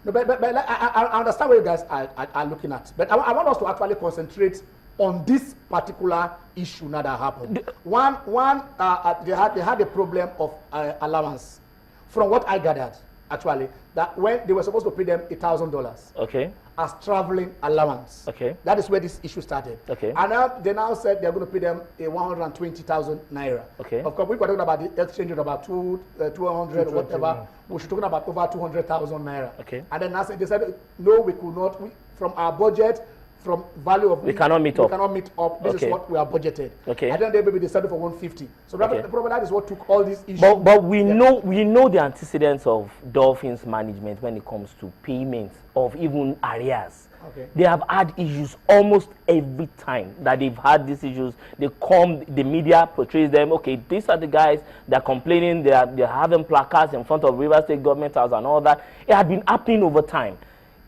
No, but I understand what you guys are looking at. But I want us to actually concentrate on this particular issue now that happened. They had a problem of allowance. From what I gathered, actually, that when they were supposed to pay them $1,000. Okay. As traveling allowance. Okay. That is where this issue started. Okay. And now they said they're going to pay them a 120,000 naira. Okay. Of course, we were talking about the exchange rate about 200 or whatever. Yeah. We should talking about over 200,000 naira. Okay. And then they said, no, we could not. From our budget, from value of we cannot meet up. We cannot meet up. This is what we are budgeted. Okay. And then they maybe decided for 150. So probably that is what took all these issues. But we know the antecedents of Dolphins management when it comes to payments of even arrears. Okay. They have had issues almost every time that they've had these issues. They come, the media portrays them. Okay, these are the guys that are complaining. They're having placards in front of River State Government House and all that. It had been happening over time.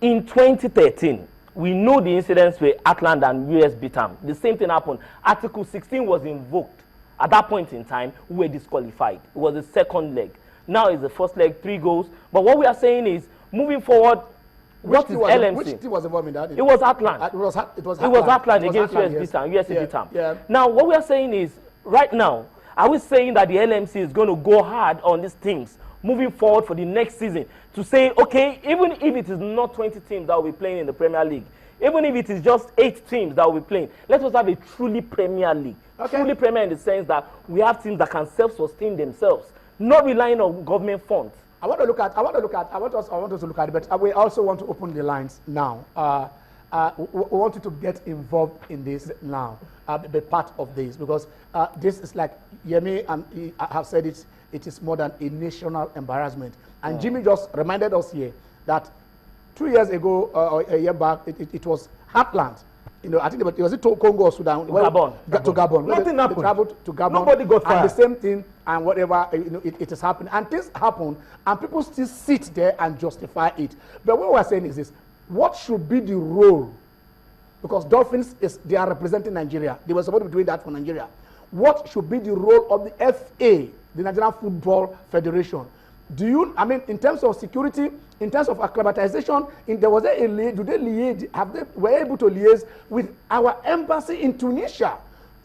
In 2013. We know the incidents where Atlanta and US beat them. The same thing happened. Article 16 was invoked. At that point in time, we were disqualified. It was the second leg. Now it's the first leg, 3 goals. But what we are saying is, moving forward, what is LMC? Which team was involved in that? It was Atlanta. It was Atlanta against US beat them. US beat them. Yeah. Now, what we are saying is, right now, are we saying that the LMC is going to go hard on these teams moving forward for the next season to say, okay, even if it is not 20 teams that will be playing in the Premier League, even if it is just 8 teams that will be playing, let us have a truly Premier League. Okay. Truly Premier in the sense that we have teams that can self-sustain themselves, not relying on government funds. I want us to look at it, but we also want to open the lines now. We want you to get involved in this now, be part of this, because this is like Yemi and I have said it is more than a national embarrassment. And Jimmy just reminded us here that 2 years ago or a year back, it was Heartland. You know, I think it was to Congo or Sudan. Gabon. To Gabon. Nothing happened. They traveled to Gabon. Nobody got fired. And the same thing and whatever, it has happened. And things happen, and people still sit there and justify it. But what we're saying is this: what should be the role? Because Dolphins they are representing Nigeria. They were supposed to be doing that for Nigeria. What should be the role of the FA, the Nigerian Football Federation? In terms of security, in terms of acclimatization, were able to liaise with our embassy in Tunisia?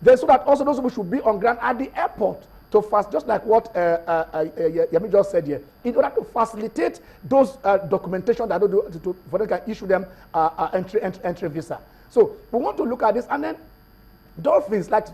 Then so that also those people should be on ground at the airport to just like what Yemi just said here, in order to facilitate those documentation that for they can issue them entry visa. So we want to look at this, and then Dolphins, like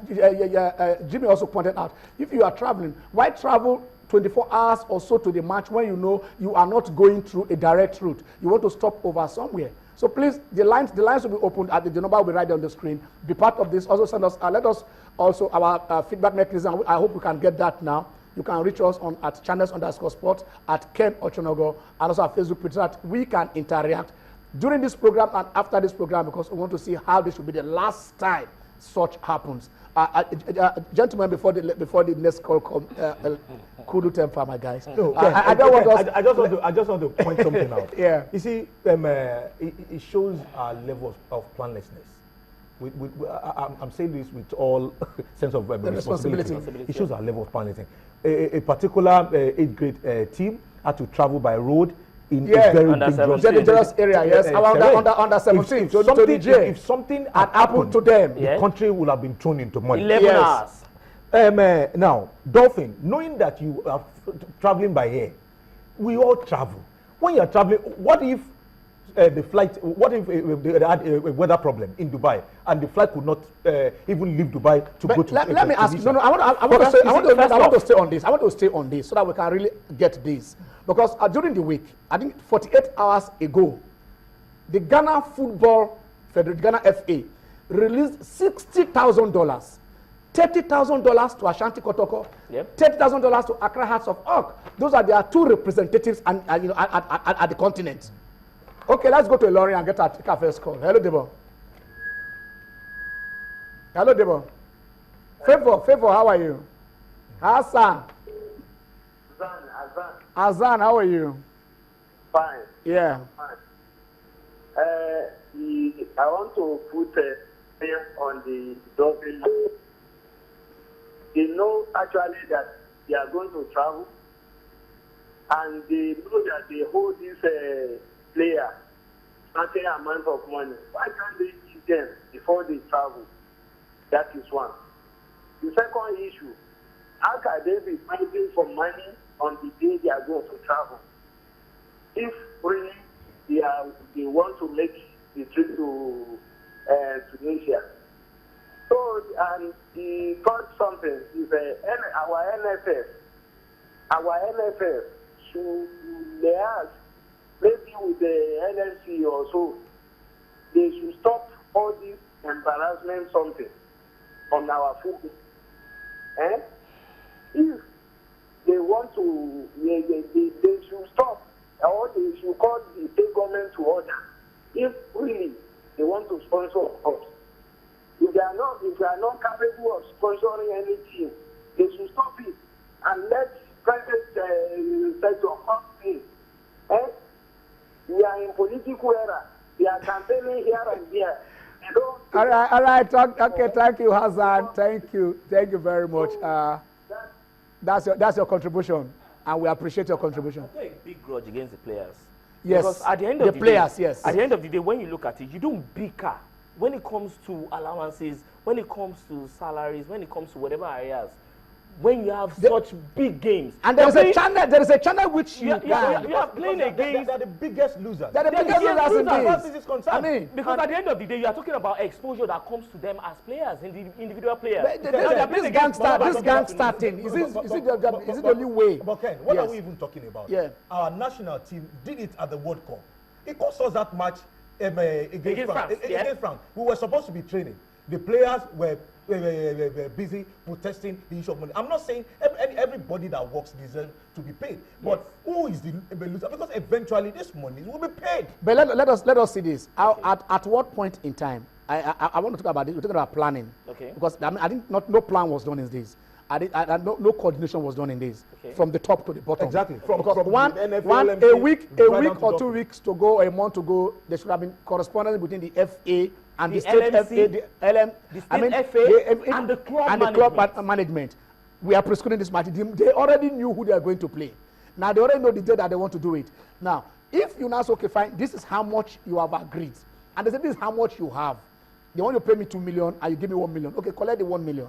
Jimmy also pointed out, if you are traveling, why travel 24 hours or so to the match when you know you are not going through a direct route? You want to stop over somewhere. So please, the lines will be opened at the number will be right on the screen. Be part of this. Also send us, let us also our feedback mechanism. I hope we can get that now. You can reach us on at channels_sport, at Ken Ochonogo, and also our Facebook page, so that we can interact during this program and after this program, because we want to see how this will be the last time such happens. Gentlemen, before the next call come, cool temper, my guys. No, I just want to point something out. Yeah. You see, it shows our level of planlessness. I'm saying this with all sense of responsibility. It shows our level of planlessness. A particular 8th grade team had to travel by road in a very dangerous area. Yes, under 17. If something had happened to them, the country would have been thrown into money. 11 hours. Now, Dolphin, knowing that you are traveling by air, we all travel. When you are traveling, what if the flight? What if they had a weather problem in Dubai and the flight could not even leave Dubai to go to? Let me ask. No, I want to stay on this. I want to stay on this so that we can really get this. Because during the week, I think 48 hours ago, the Ghana Football Federation, Ghana FA, released $60,000, $30,000 to Ashanti Kotoko, $30,000 to Accra Hearts of Oak. Those are their 2 representatives at the continent. Okay, let's go to Lorry and get our first call. Hello, Debo. Hello, Debo. Favor, how are you? Hassan. Azan, how are you? Fine. Yeah. Fine. I want to put on the Dolphins. They know actually that they are going to travel, and they know that they hold these players certain amount of money. Why can't they give them before they travel? That is one. The second issue, how can they be fighting for money on the day they are going to travel? If really they want to make the trip to Tunisia. So, and the third something is our NFF. Our NFF should ask, maybe with the NFC or so, they should stop all this embarrassment something on our football. If they want to, they should stop, or they should call the state government to order. If really they want to sponsor us, if they are not capable of sponsoring any team, they should stop it and let private sector come in. We are in political era. They are campaigning here and there. All right. Okay, thank you, Hassan. Thank you very much. That's your contribution, and we appreciate your contribution. I take a big grudge against the players. Yes, because at the end of the players, day, yes. At the end of the day, when you look at it, you don't bicker when it comes to allowances, when it comes to salaries, when it comes to whatever areas. When you have such big games, and there is a channel which you are playing against. They're the biggest losers. They're the biggest losers in this concern. I mean, because at the end of the day, you are talking about exposure that comes to them as players, individual players. This gangster thing, is it the only way? But Ken, what are we even talking about? Yeah. Our national team did it at the World Cup. It cost us that match against France. We were supposed to be training. The players were busy protesting the issue of money. I'm not saying everybody that works deserves to be paid, but who is the loser? Because eventually this money will be paid. But let us see this. At what point in time? I want to talk about this. We're talking about planning. Okay. Because no plan was done in this. No coordination was done in this, from the top to the bottom. Exactly. From a week or 2 weeks to go, or a month to go, there should have been correspondence between the FA and the state LMC, FA, the FA, and the club management. We are prescribing this match. They already knew who they are going to play. Now they already know the day that they want to do it. Now, if you now say, okay, fine, this is how much you have agreed, and they say this is how much you have. They want you to pay me 2 million, and you give me 1 million. Okay, collect the 1 million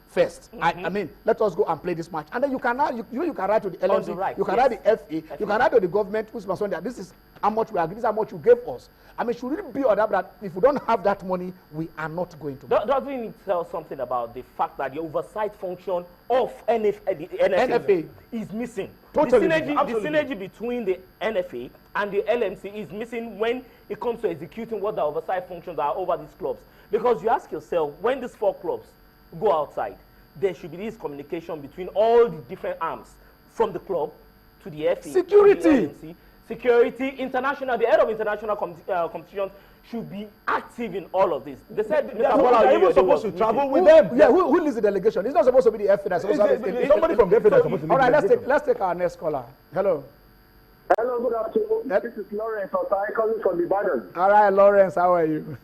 first. I mean, let us go and play this match, and then you can now you can write to the LMC, you can write the FA, you can write to the government who's sponsoring that. This is how much we agree. This is how much you gave us. I mean, should it be on that if we don't have that money, we are not going to. Doesn't it tell something about the fact that the oversight function of the NFA is missing? Totally. The synergy between the NFA and the LMC is missing when it comes to executing what the oversight functions are over these clubs. Because you ask yourself, when these 4 clubs go outside, there should be this communication between all the different arms, from the club to the FA, security, to the LMC, security, international. The head of international competition should be active in all of this. They said they're even supposed to travel with them. Yeah, who leads the delegation? It's not supposed to be the FA. That's somebody from the FA that's supposed to lead. All right, let's take our next caller. Hello. Hello, good afternoon. This is Lawrence Osai calling from Ibadan. All right, Lawrence, how are you?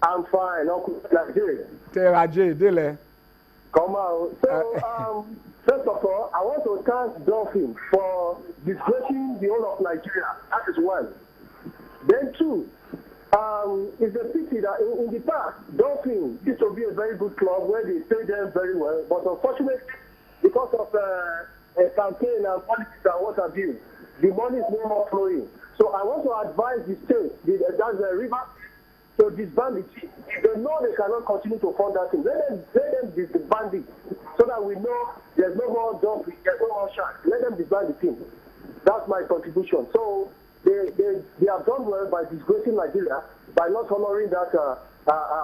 I'm fine. Nigeria. Dile. Come out. So, first of all, I want to thank Dolphins for disgracing the whole of Nigeria. That is one. Then two, it's a pity that in the past, Dolphins used to be a very good club where they pay them very well. But unfortunately, because of a campaign and politics and what have you, the money is no more flowing. So I want to advise the state, that's the river, to disband the team. If they know they cannot continue to fund that team, let them disband it so that we know there's no more Dolphins, there's no more Sharks. Let them disband the team. That's my contribution. So they have done well by disgracing Nigeria by not honoring that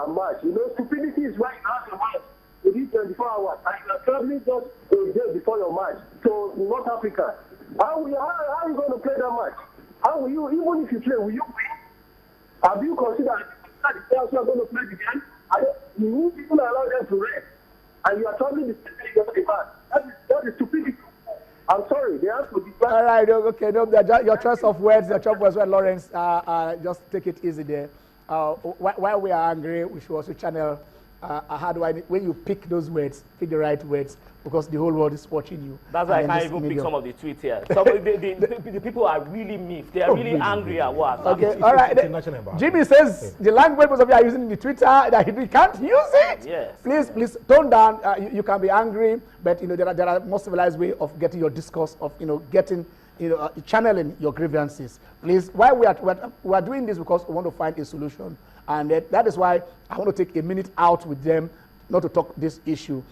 match. You know, stupidity is why you have a match within 24 hours and you are traveling just a day before your match to North Africa. How are you going to play that match? How will you, even if you play, will you win? Have you considered that the players who are going to play the game? You people allow them to rest, and you are traveling the same day match. That is stupidity. I'm sorry, they have to be. All right, okay, no, your choice of words, Lawrence, just take it easy there. While we are angry, we should also channel how do I, when you pick those words, pick the right words, because the whole world is watching you. That's why I can't even pick some of the tweets here. Some of the people are really miffed. They are really angry at what. Okay, all right. Jimmy says the language most of you are using in the Twitter that he can't use it. Yes. Please tone down. You can be angry, but there are more civilized way of getting your discourse, of getting channeling your grievances. Please, why we are doing this, because we want to find a solution, and that is why I want to take a minute out with them, not to talk this issue.